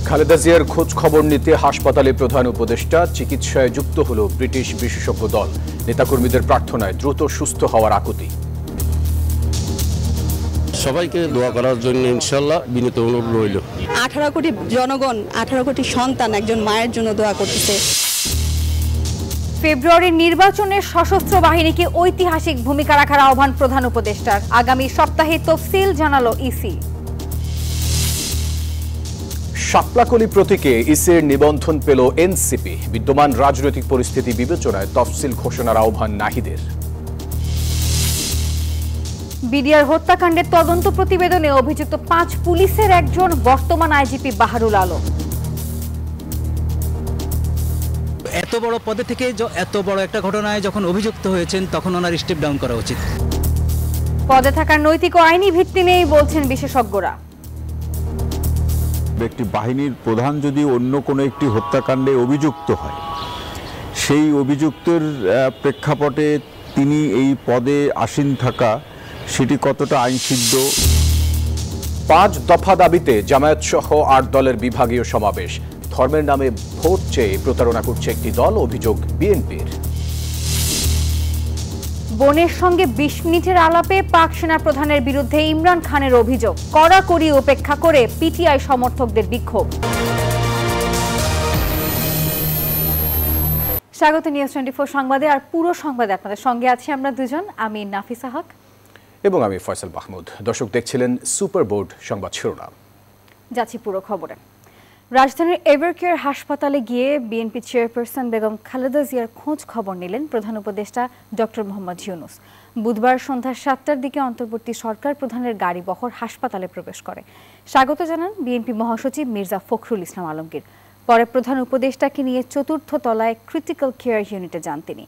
খালেদা জিয়ার খোঁজ খবর নিতে হাসপাতালে প্রধান উপদেষ্টা, চিকিৎসায় যুক্ত হলো ব্রিটিশ বিশেষজ্ঞ দল। নেতাকর্মীদের প্রার্থনায় দ্রুত সুস্থ হওয়ার আকুতি। সবাইকে দোয়া করার জন্য ইনশাআল্লাহ বিনীত অনুরোধ রইল। 18 কোটি জনগণ, 18 কোটি সন্তান একজন মায়ের জন্য দোয়া করতেছে। ফেব্রুয়ারির নির্বাচনে সশস্ত্র বাহিনীকে ঐতিহাসিক ভূমিকা রাখার আহ্বান প্রধান উপদেষ্টার। আগামী সপ্তাহে তফসিল জানালো ইসি। শাপলাকলি প্রতীকে ইসির নিবন্ধন পেল এনসিপি। বিদ্যমান রাজনৈতিক পরিস্থিতি বিবেচনায় তফসিল ঘোষণার আহ্বান নাহিদের। বিডিআর হত্যাকাণ্ডের তদন্ত প্রতিবেদনে অভিযুক্ত 5 পুলিশের একজন বর্তমান আইজিপি বাহারুল আলম। এত বড় পদে থেকে এত বড় একটা ঘটনায় যখন অভিযুক্ত হয়েছেন তখন ওনার স্টেপ ডাউন করা উচিত। পদে থাকার নৈতিক ও আইনি ভিত্তি নেই বলছেন বিশেষজ্ঞরা। একটি বাহিনীর প্রধান যদি অন্য কোনো একটি হত্যাকাণ্ডে অভিযুক্ত হয়, সেই অভিযুক্তের প্রেক্ষাপটে তিনি এই পদে আসীন থাকা, সেটি কতটা আইনসিদ্ধ। 5 দফা দাবিতে জামায়াত সহ 8 দলের বিভাগীয় সমাবেশ। ধর্মের নামে ভোট চেয়ে প্রতারণা করছে একটি দল, অভিযোগ বিএনপির। বোনের সঙ্গে 20 মিনিটের আলাপে পাক সেনা প্রধানের বিরুদ্ধে ইমরান খানের অভিযোগ। কড়াকড়ি উপেক্ষা করে পিটিআই সমর্থকদের বিক্ষোভ। স্বাগত নিউজ 24 সংবাদে। আর পুরো সংবাদে আপনাদের সঙ্গে আছি আমরা দুজন, আমি নাফিসা হক এবং আমি ফয়সাল মাহমুদ। দর্শক দেখছিলেন সুপার বোর্ড সংবাদ শিরোনাম। যাচ্ছি পুরো খবরে। রাজধানীর এভারকেয়ার হাসপাতালে গিয়ে বিএনপি চেয়ারপারসন বেগম খালেদা জিয়ার খোঁজ খবর নিলেন প্রধান উপদেষ্টা ডক্টর মোহাম্মদ ইউনূস। বুধবার সন্ধ্যা 7টার দিকে অন্তর্বর্তী সরকার প্রধানের গাড়ি বহর হাসপাতালে প্রবেশ করে। স্বাগত জানান বিএনপি মহাসচিব মির্জা ফখরুল ইসলাম আলমগীর। পরে প্রধান উপদেষ্টাকে নিয়ে 4র্থ তলায় ক্রিটিক্যাল কেয়ার ইউনিটে যান তিনি।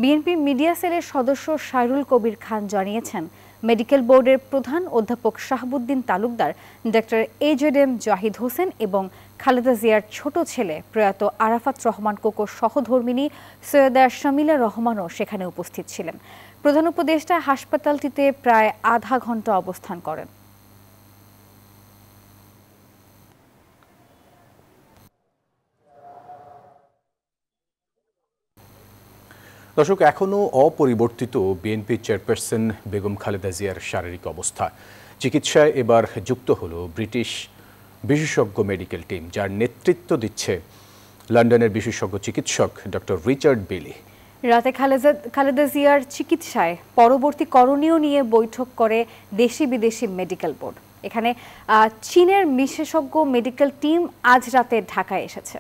বিএনপি মিডিয়া সেলের সদস্য সাইরুল কবির খান জানিয়েছেন, মেডিকেল বোর্ডের প্রধান অধ্যাপক শাহাবুদ্দিন তালুকদার, ডক্টর এজেডএম জাহিদ হোসেন এবং খালেদা জিয়ার ছোট ছেলে প্রয়াত আরাফাত রহমান কোকোর সহধর্মিণী সৈয়দা শামিলা রহমানও সেখানে উপস্থিত ছিলেন। প্রধান উপদেষ্টা হাসপাতালটিতে প্রায় আধা ঘন্টা অবস্থান করেন। দর্শক, এখনও অপরিবর্তিত বিএনপি চেয়ারপারসন বেগম খালেদা জিয়ার শারীরিক অবস্থা। চিকিৎসায় এবার যুক্ত হলো ব্রিটিশ বিশেষজ্ঞ মেডিকেল টিম, যার নেতৃত্ব দিচ্ছে লন্ডনের বিশেষজ্ঞ চিকিৎসক ডক্টর রিচার্ড বেলি। রাতে খালেদা জিয়ার চিকিৎসায় পরবর্তী করণীয় নিয়ে বৈঠক করে দেশি বিদেশি মেডিকেল বোর্ড। এখানে চীনের বিশেষজ্ঞ মেডিকেল টিম আজ রাতে ঢাকায় এসেছে।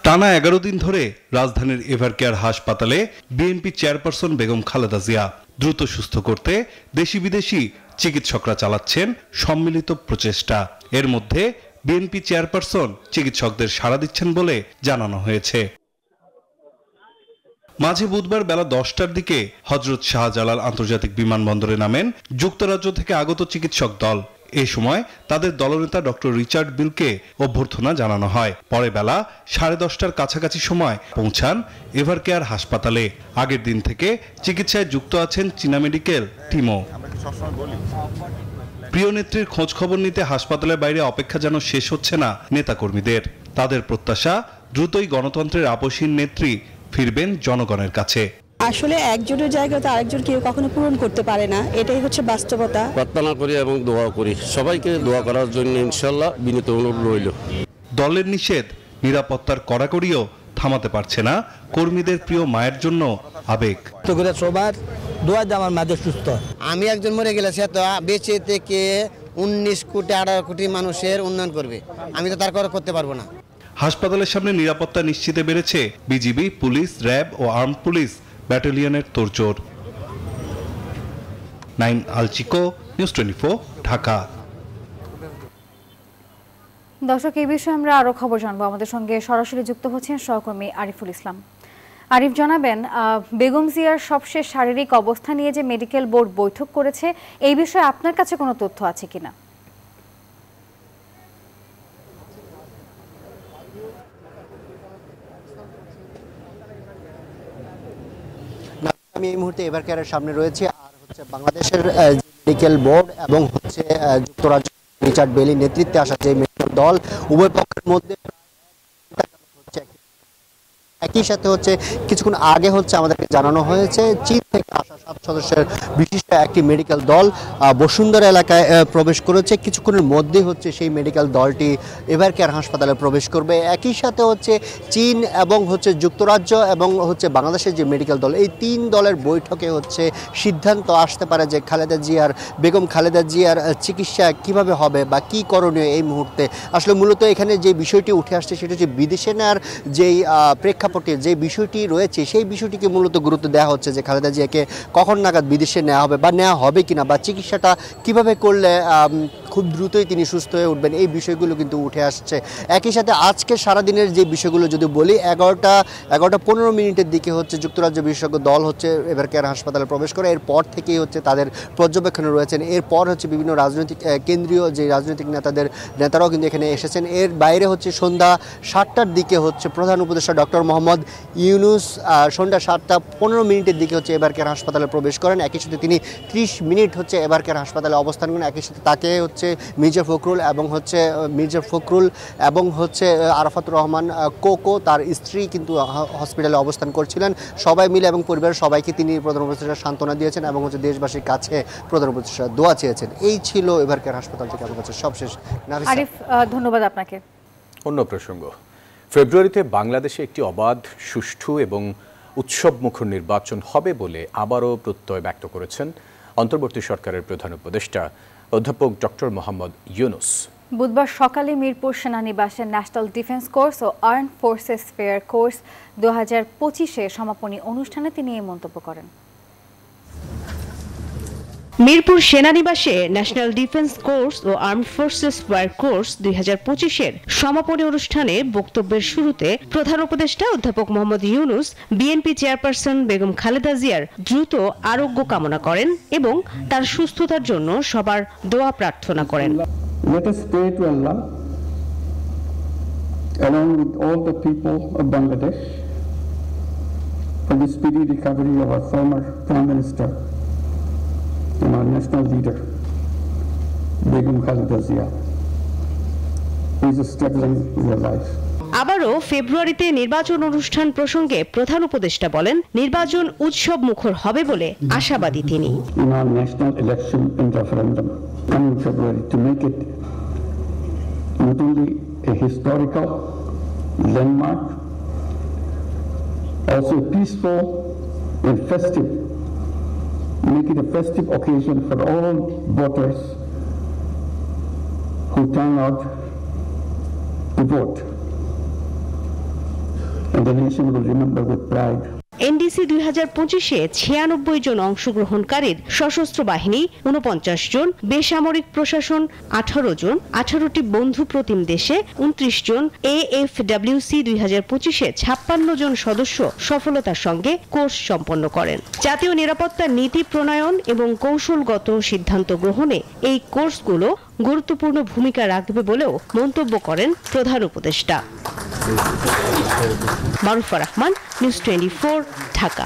টানা 11 দিন ধরে রাজধানীর এভারকেয়ার হাসপাতালে বিএনপি চেয়ারপারসন বেগম খালেদা জিয়া দ্রুত সুস্থ করতে দেশি বিদেশি চিকিৎসকরা চালাচ্ছেন সম্মিলিত প্রচেষ্টা। এর মধ্যে বিএনপি চেয়ারপারসন চিকিৎসকদের সাড়া দিচ্ছেন বলে জানানো হয়েছে। মাঝে বুধবার বেলা 10টার দিকে হযরত শাহজালাল আন্তর্জাতিক বিমানবন্দরে নামেন যুক্তরাজ্য থেকে আগত চিকিৎসক দল। এই সময় তাদের দলনেতা ডক্টর রিচার্ড বিলকে অভ্যর্থনা জানানো হয়। পরে বেলা 10:30টার কাছাকাছি সময় পৌঁছান এভারকেয়ার হাসপাতালে। আগের দিন থেকে চিকিৎসায় যুক্ত আছেন চীনা মেডিকেল টিমও। প্রিয় নেত্রীর খোঁজ খবর নিতে হাসপাতালের বাইরে অপেক্ষা যেন শেষ হচ্ছে না নেতাকর্মীদের। তাদের প্রত্যাশা, দ্রুতই গণতন্ত্রের আপসহীন নেত্রী ফিরবেন জনগণের কাছে। আসলে একজনের জায়গা তো আরেকজন কেউ কখনো পূরণ করতে পারে না, এটাই হচ্ছে বাস্তবতা। প্রার্থনা করি এবং দোয়া করি, সবাইকে দোয়া করার জন্য ইনশাআল্লাহ বিনীত অনুরোধ রইল। দলের নিষেধ, নিরাপত্তার কড়াকড়িও থামাতে পারছে না কর্মীদের প্রিয় মায়ের জন্য আবেগ। সবার দোয়া দিয়ে আমার মাদের সুস্থ। আমি একজন মরে গেলে সে তো বেঁচে থেকে 19 কোটি 18 কোটি মানুষের উন্নয়ন করবে, আমি তো তার করতে পারবো না। হাসপাতালের সামনে নিরাপত্তা নিশ্চিতে বেড়েছে বিজিবি, পুলিশ, র্যাব ও আর্মড পুলিশ ব্যাটালিয়নের তোড়জোড়। নাইম আলচিকো, নিউজ 24, ঢাকা। দর্শক, এই বিষয়ে আমরা আরো খবর জানবো। আমাদের সঙ্গে সরাসরি যুক্ত হচ্ছেন সহকর্মী আরিফুল ইসলাম। আরিফ, জানাবেন বেগম জিয়ার সবশেষ শারীরিক অবস্থা নিয়ে যে মেডিকেল বোর্ড বৈঠক করেছে, এই বিষয়ে আপনার কাছে কোনো তথ্য আছে কিনা? আমি এই মুহূর্তে এভারকেয়ারের সামনে রয়েছে, আর হচ্ছে বাংলাদেশের মেডিকেল বোর্ড এবং হচ্ছে যুক্তরাজ্য রিচার্ড বেলির নেতৃত্বে আসা যে মেডিকেল দল উভয় পক্ষের মধ্যে একই সাথে হচ্ছে কিছুক্ষণ আগে হচ্ছে আমাদেরকে জানানো হয়েছে চীন থেকে আসা 7 সদস্যের বিশিষ্ট একটি মেডিকেল দল বসুন্ধরা এলাকায় প্রবেশ করেছে। কিছুক্ষণের মধ্যে হচ্ছে সেই মেডিকেল দলটি এভারকেয়ার হাসপাতালে প্রবেশ করবে। একই সাথে হচ্ছে চীন এবং হচ্ছে যুক্তরাজ্য এবং হচ্ছে বাংলাদেশের যে মেডিকেল দল, এই 3 দলের বৈঠকে হচ্ছে সিদ্ধান্ত আসতে পারে যে বেগম খালেদা জিয়ার চিকিৎসা কিভাবে হবে বা কি করণীয় এই মুহূর্তে। আসলে মূলত এখানে যে বিষয়টি উঠে আসছে সেটা হচ্ছে বিদেশে নেওয়ার যেই প্রেক্ষাপটে যে বিষয়টি রয়েছে সেই বিষয়টিকে মূলত গুরুত্ব দেওয়া হচ্ছে যে খালেদা জিয়াকে কখন নাগাদ বিদেশে নেওয়া হবে বা নেওয়া হবে কিনা বা চিকিৎসাটা কিভাবে করলে খুব দ্রুতই তিনি সুস্থ হয়ে উঠবেন, এই বিষয়গুলো কিন্তু উঠে আসছে। একই সাথে আজকে সারাদিনের যে বিষয়গুলো যদি বলি, 11:15 দিকে হচ্ছে যুক্তরাজ্য বিশেষজ্ঞ দল হচ্ছে এভারকেয়ার হাসপাতালে প্রবেশ করে। এরপর থেকেই হচ্ছে তাদের পর্যবেক্ষণে রয়েছেন। এরপর হচ্ছে বিভিন্ন রাজনৈতিক কেন্দ্রীয় যে রাজনৈতিক নেতারাও কিন্তু এখানে এসেছেন। এর বাইরে হচ্ছে সন্ধ্যা 7টার দিকে হচ্ছে প্রধান উপদেষ্টা ডক্টর মোহাম্মদ ইউনূস সন্ধ্যা 7:15 দিকে হচ্ছে এভারকেয়ার হাসপাতালে প্রবেশ করেন। একই সাথে তিনি 30 মিনিট হচ্ছে এভারকেয়ার হাসপাতালে অবস্থান করেন। একই সাথে তাকে হচ্ছে মির্জা ফখরুল এবং হচ্ছে আরাফাতুর রহমান কোকো তার স্ত্রী কিন্তু হসপিটালে অবস্থান করছিলেন। সবাই মিলে এবং পরিবারের সবাইকে তিনি প্রধান উপদেষ্টা সান্ত্বনা দিয়েছেন এবং হচ্ছে দেশবাসীর কাছে প্রধান উপদেষ্টা দোয়া চেয়েছেন। এই ছিল এভারকেয়ার হাসপাতাল থেকে আমার কাছে সবশেষ। আরিফ, ধন্যবাদ আপনাকে। অন্য প্রসঙ্গ, ফেব্রুয়ারিতে বাংলাদেশে একটি অবাধ, সুষ্ঠু এবং উৎসবমুখর নির্বাচন হবে বলে আবারও প্রত্যয় ব্যক্ত করেছেন অন্তর্বর্তী সরকারের প্রধান উপদেষ্টা অধ্যাপক ডক্টর মোহাম্মদ ইউনূস। বুধবার সকালে মিরপুর সেনানিবাসে ন্যাশনাল ডিফেন্স কোর্স ও আর্মড ফোর্সেস ফেয়ার কোর্স 2025 সমাপনী অনুষ্ঠানে তিনি এই মন্তব্য করেন। মিরপুর সেনানিবাসে ন্যাশনাল ডিফেন্স কোর্স ও আর্মড ফোর্সেস ফেয়ার কোর্স 2025 সমাপনী অনুষ্ঠানে বক্তব্যের শুরুতে প্রধান উপদেষ্টা অধ্যাপক মোহাম্মদ ইউনূস বিএনপি চেয়ারপারসন বেগম খালেদা জিয়ার দ্রুত আরোগ্য কামনা করেন এবং তার সুস্থতার জন্য সবার দোয়া প্রার্থনা করেন। Let us pray to Allah, along with all the people of Bangladesh, for the speedy recovery of our former Prime Minister and our national leader, Begum Khaleda Zia, who is struggling with her life. আবারও ফেব্রুয়ারিতে নির্বাচন অনুষ্ঠান প্রসঙ্গে প্রধান উপদেষ্টা বলেন, নির্বাচন উৎসব মুখর হবে বলে আশাবাদী তিনি। In our national election and referendum coming February, to make it not only a historical landmark, also peaceful and festive, make it a festive occasion for all voters who turn out to vote. And the nation will remember with pride. NDC 2025-এ 96 জন অংশগ্রহণকারীর সশস্ত্র বাহিনী 49 জন, বেসামরিক প্রশাসন 18 জন, 18টি বন্ধু প্রতিম দেশে 29 জন, এএফডব্লিউসি 2025-এ 56 জন সদস্য সফলতার সঙ্গে কোর্স সম্পন্ন করেন। জাতীয় নিরাপত্তা নীতি প্রণয়ন এবং কৌশলগত সিদ্ধান্ত গ্রহণে এই কোর্সগুলো গুরুত্বপূর্ণ ভূমিকা রাখবে বলেও মন্তব্য করেন প্রধান উপদেষ্টা। মারুফা রহমান, নিউজ 24, ঢাকা।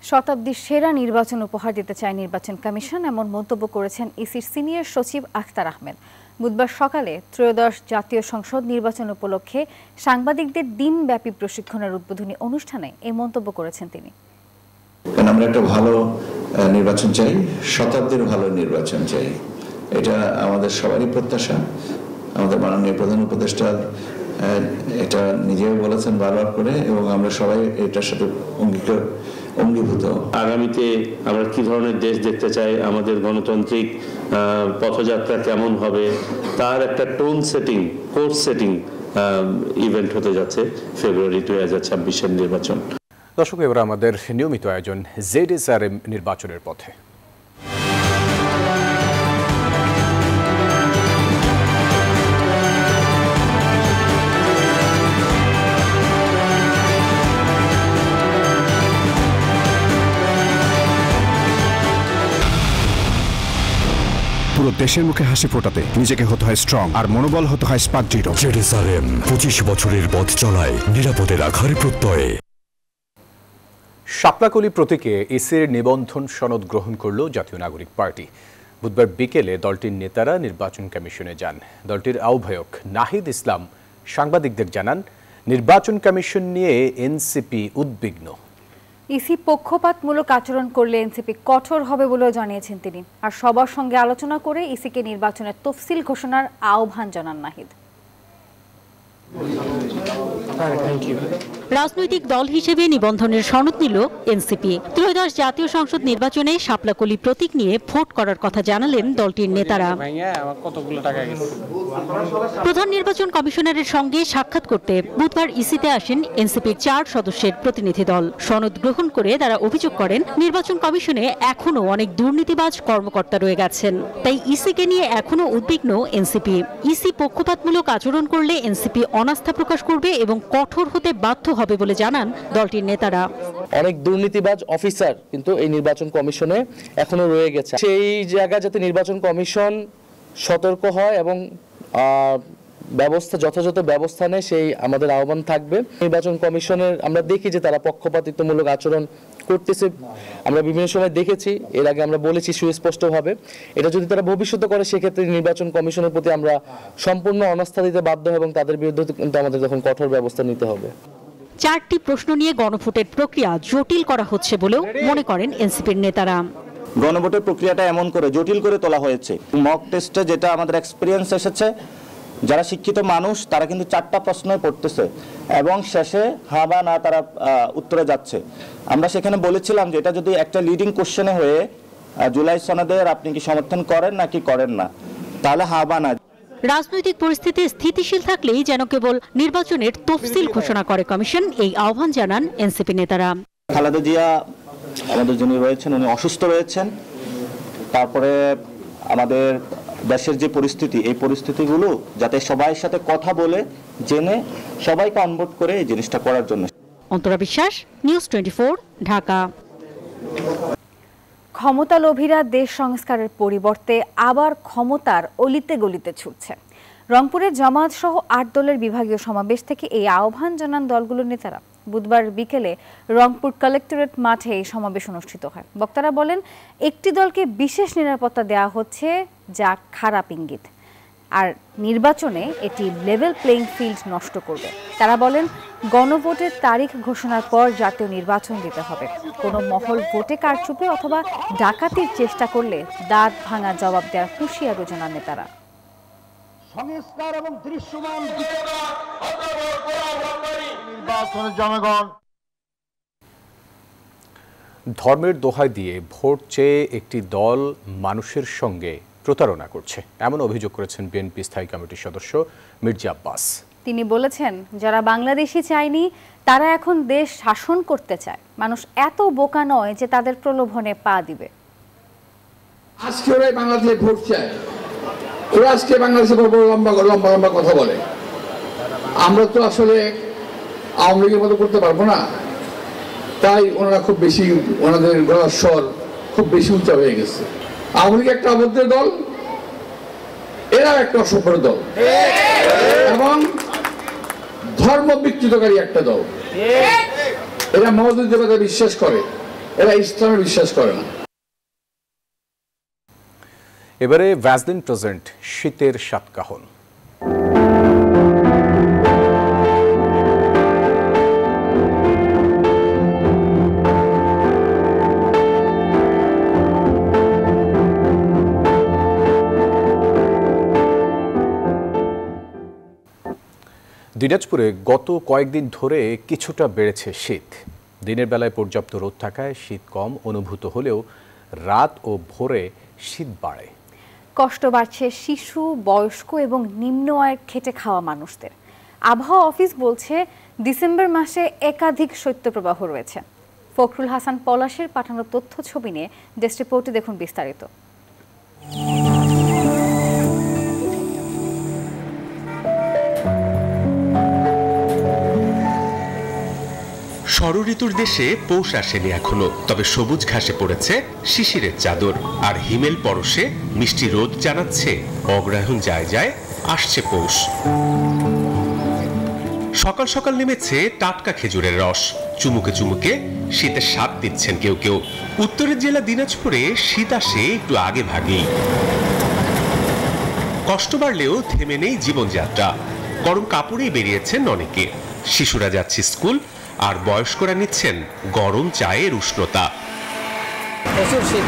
শতাব্দীর সেরা নির্বাচন উপহার দিতে চায় নির্বাচন কমিশন, এমন মন্তব্য করেছেন ইসির সিনিয়র সচিব আখতার আহমেদ। বুধবার সকালে ত্রয়োদশ জাতীয় সংসদ নির্বাচন উপলক্ষে সাংবাদিকদের দিনব্যাপী প্রশিক্ষণের উদ্বোধনী অনুষ্ঠানে এই মন্তব্য করেছেন তিনি। আমরা একটা ভালো নির্বাচন চাই, শতাব্দীর ভালো নির্বাচন চাই, এটা আমাদের সবারই প্রত্যাশা। আমাদের মাননীয় প্রধান উপদেষ্টা এটা নিজেও বলেছেন বারবার করে, এবং আমরা সবাই এটার সাথে অঙ্গীভূত। আগামীতে আমরা কি ধরনের দেশ দেখতে চাই, আমাদের গণতান্ত্রিক পথযাত্রা কেমন হবে, তার একটা tone setting, course setting event হতে যাচ্ছে ফেব্রুয়ারি 2026-এর নির্বাচন। দর্শক, এবার আমাদের নিয়মিত আয়োজন ZSRM নির্বাচনের পথে। পুরো দেশের মুখে হাসি ফোটাতে নিজেকে হতে হয় স্ট্রং, আর মনোবল হতে হয় স্পার্ক জিরো। ZSRM 25 বছরের পথ চলায় নিরাপদে রাখার প্রত্যয়ে। শাপলাকলি প্রতীকে ইসির নিবন্ধন সনদ গ্রহণ করল জাতীয় নাগরিক পার্টি। বুধবার বিকেলে দলটির নেতারা নির্বাচন কমিশনে যান। দলটির আহ্বায়ক নাহিদ ইসলাম সাংবাদিকদের জানান, নির্বাচন কমিশন নিয়ে এনসিপি উদ্বিগ্ন। ইসি পক্ষপাতমূলক আচরণ করলে এনসিপি কঠোর হবে বলেও জানিয়েছেন তিনি। আর সবার সঙ্গে আলোচনা করে ইসিকে নির্বাচনের তফসিল ঘোষণার আহ্বান জানান নাহিদ। রাজনৈতিক দল হিসেবে নিবন্ধনের সনদ নিল এনসিপি। ত্রয়োদশ জাতীয় সংসদ নির্বাচনে শাপলাকলি প্রতীক নিয়ে ভোট করার কথা জানালেন দলটির নেতারা। প্রধান নির্বাচন কমিশনারের সঙ্গে সাক্ষাৎ করতে বুধবার ইসিতে আসেন এনসিপির 4 সদস্যের প্রতিনিধি দল। সনদ গ্রহণ করে তারা অভিযোগ করেন, নির্বাচন কমিশনে এখনো অনেক দুর্নীতিবাজ কর্মকর্তা রয়ে গেছেন। তাই ইসিকে নিয়ে এখনো উদ্বিগ্ন এনসিপি। ইসি পক্ষপাতমূলক আচরণ করলে এনসিপি অনাস্থা প্রকাশ করবে এবং কঠোর হতে বাধ্য হবে বলে জানান দলটির নেতারা। অনেক দুর্নীতিবাজ অফিসার কিন্তু এই নির্বাচন কমিশনে এখনো রয়ে গেছে। সেই জায়গায় যাতে নির্বাচন কমিশন সতর্ক হয় এবং যথাযথ ব্যবস্থা নেয়, সেই আমাদের আহ্বান থাকবে। নির্বাচন কমিশনের আমরা দেখি যে তারা পক্ষপাতিত্বমূলক আচরণ করতেছে। আমরা বিভিন্ন সময় দেখেছি, এর আগে আমরা বলেছি সুস্পষ্টভাবে, এটা যদি তারা ভবিষ্যতে করে সেক্ষেত্রে নির্বাচন কমিশনের প্রতি আমরা সম্পূর্ণ অনাস্থা দিতে বাধ্য এবং তাদের বিরুদ্ধে কিন্তু আমাদের তখন কঠোর ব্যবস্থা নিতে হবে। 4টি প্রশ্ন নিয়ে গণভোটের প্রক্রিয়া জটিল করা হচ্ছে বলেও মনে করেন এনসিপির নেতারা। গণভোটের প্রক্রিয়াটা এমন করে জটিল করে তোলা হয়েছে। মক টেস্টে যেটা আমাদের এক্সপিরিয়েন্স এসেছে, যারা শিক্ষিত মানুষ তারা কিন্তু 4টা প্রশ্নই পড়তেছে এবং শেষে হ্যাঁ বা না তারা উত্তরে যাচ্ছে। আমরা সেখানে বলেছিলাম যে এটা যদি একটা লিডিং কোশ্চেনে হয়ে জুলাই সনদের আপনি কি সমর্থন করেন নাকি করেন না, তাহলে হ্যাঁ বা না। রাজনৈতিক পরিস্থিতি স্থিতিশীল থাকলেই যেন কেবল নির্বাচনের তফসিল ঘোষণা করে কমিশন, এই আহ্বান জানান এনসিপি নেতারা। খালেদা জিয়া আমাদের যিনি রয়েছেন উনি অসুস্থ রয়েছেন। তারপরে আমাদের দেশের যে পরিস্থিতি, এই পরিস্থিতিগুলো যাতে সবার সাথে কথা বলে জেনে সবাইকে অনবোর্ড করে এই জিনিসটা করার জন্য। অন্তরা বিশ্বাস, নিউজ 24, ঢাকা। ক্ষমতালোভীরা দেশ সংস্কারের পরিবর্তে আবার ক্ষমতার অলিতে গলিতে ছুটছে। রংপুরে জামায়াত সহ 8 দলের বিভাগীয় সমাবেশ থেকে এই আহ্বান জানান দলগুলোর নেতারা। বুধবার বিকেলে রংপুর কালেক্টরেট মাঠে এই সমাবেশ অনুষ্ঠিত হয়। বক্তারা বলেন, একটি দলকে বিশেষ নিরাপত্তা দেওয়া হচ্ছে, যা খারাপ ইঙ্গিত। আর নির্বাচনে এটি লেভেল প্লেইং ফিল্ড নষ্ট করবে। তারা বলেন, গণভোটের তারিখ ঘোষণার পর জাতীয় নির্বাচন দিতে হবে। কোনো মহল ভোটে কারচুপি অথবা ডাকাতির চেষ্টা করলে দাঁত ভাঙা জবাব দেওয়ার হুঁশিয়ারও জানান নেতারা। সংস্কার এবং দৃশ্যমান নির্বাচনের জনগণ ধর্মের দোহাই দিয়ে ভোট চেয়ে একটি দল মানুষের সঙ্গে প্রতারণা করছে, এমন অভিযোগ করেছেন বিএনপি স্থায়ী কমিটির সদস্য মির্জা আব্বাস। তিনি বলেছেন, যারা বাংলাদেশি চায়নি তারা এখন দেশ শাসন করতে চায়। মানুষ এত বোকা নয় যে তাদের প্রলোভনে পা দিবে। আজকে ওরা বাংলাদেশে ভোট চায়, ওরা আজকে বাংলাদেশে লম্বা লম্বা কথা বলে। আমরা তো আসলে আওয়ামী লীগের মতো করতে পারবো না, তাই ওনারা খুব বেশি, ওনাদের গলার স্বর খুব বেশি উঁচা হয়ে গেছে। আওয়ামী লীগ একটা অভদ্র দল, এরা একটা অসভ্য দল এবং ধর্ম বিচ্যুতকারী একটা দল। এরা মওদুদ দেবতায় বিশ্বাস করে, এরা ইসলামে বিশ্বাস করে না। এবারে ভ্যাসলিন প্রেজেন্ট শীতের সাতকাহন। দিনাজপুরে গত কয়েকদিন ধরে কিছুটা বেড়েছে শীত। দিনের বেলায় পর্যাপ্ত রোদ থাকায় শীত কম অনুভূত হলেও রাত ও ভোরে শীত বাড়ে। কষ্ট বাড়ছে শিশু, বয়স্ক এবং নিম্ন আয়ের খেটে খাওয়া মানুষদের। আবহাওয়া অফিস বলছে, ডিসেম্বর মাসে একাধিক শৈত্যপ্রবাহ রয়েছে। ফখরুল হাসান পলাশের পাঠানো তথ্য ছবি নিয়ে ডেস্ক রিপোর্টে দেখুন বিস্তারিত। ষড়ঋতুর দেশে পৌষ আসেনি এখনো, তবে সবুজ ঘাসে পড়েছে শিশিরের চাদর, আর হিমেল পরশে মিষ্টি রোদ জানাচ্ছে অগ্রহায়ণ যায় যায় আসছে পৌষ। সকাল সকাল নেমেছে টাটকা খেজুরের রস, চুমুকে চুমুকে শীতের স্বাদ দিচ্ছেন কেউ কেউ। উত্তরের জেলা দিনাজপুরে শীত আসে একটু আগে ভাগেই। কষ্ট বাড়লেও থেমে নেই জীবনযাত্রা। গরম কাপড়েই বেরিয়েছেন অনেকে। শিশুরা যাচ্ছে স্কুল, আর বয়স্করা নিচ্ছেন গরম চায়ের উষ্ণতা। প্রচুর শীত,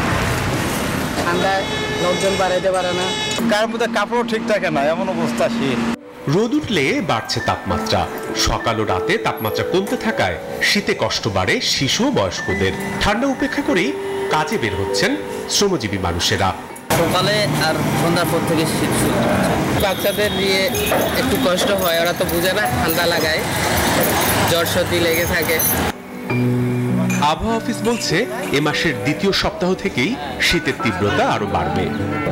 ঠান্ডায় লোকজন বাড়াইতে পারে না, কারোর মধ্যে কাপড় ঠিক থাকে না, এমন অবস্থা শীত। রোদ উঠলে বাড়ছে তাপমাত্রা। সকাল ও রাতে তাপমাত্রা কমতে থাকায় শীতে কষ্ট বাড়ে শিশু ও বয়স্কদের। ঠান্ডা উপেক্ষা করেই কাজে বের হচ্ছেন শ্রমজীবী মানুষেরা। সকালে আর সন্ধ্যার পর থেকে শীত শুরু হচ্ছে। বাচ্চাদের নিয়ে একটু কষ্ট হয়, ওরা তো বুঝে না, ঠান্ডা লাগায়, জ্বর সর্দি লেগে থাকে। আবহাওয়া অফিস বলছে এ মাসের দ্বিতীয় সপ্তাহ থেকেই শীতের তীব্রতা আরো বাড়বে।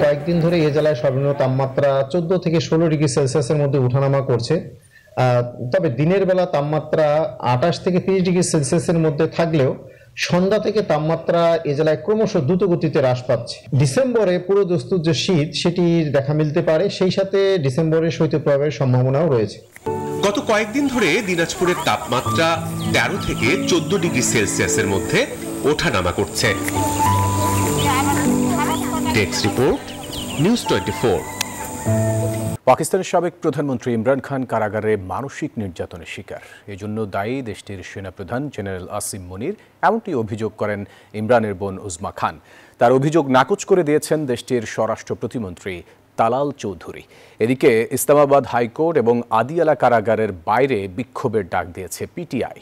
কয়েকদিন ধরে এ জেলায় সর্বনিম্ন তাপমাত্রা 14 থেকে 16 ডিগ্রি সেলসিয়াসের মধ্যে ওঠানামা করছে। তবে দিনের বেলা তাপমাত্রা 28 থেকে 30 ডিগ্রি সেলসিয়াসের মধ্যে থাকলেও সন্ধ্যা থেকে তাপমাত্রা এ জেলায় ক্রমশ দ্রুত গতিতে হ্রাস পাচ্ছে। ডিসেম্বরে পুরো দস্তুর যে শীত সেটি দেখা মিলতে পারে, সেই সাথে ডিসেম্বরে শৈত্যপ্রবাহের সম্ভাবনাও রয়েছে। গত কয়েকদিন ধরে দিনাজপুরের তাপমাত্রা 13 থেকে 14 ডিগ্রি সেলসিয়াসের মধ্যে ওঠানামা করছে। Desk report, news 24। পাকিস্তানের সাবেক প্রধানমন্ত্রী ইমরান খান কারাগারে মানসিক নির্যাতনের শিকার। এজন্য দায়ী দেশটির সেনাপ্রধান জেনারেল আসিম মনির, এমনটি অভিযোগ করেন ইমরানের বোন উজমা খান। তার অভিযোগ নাকচ করে দিয়েছেন দেশটির স্বরাষ্ট্র প্রতিমন্ত্রী তালাল চৌধুরী। এদিকে ইসলামাবাদ হাইকোর্ট এবং আদিয়ালা কারাগারের বাইরে বিক্ষোভের ডাক দিয়েছে পিটিআই।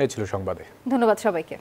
এই ছিল সংবাদে। ধন্যবাদ সবাইকে।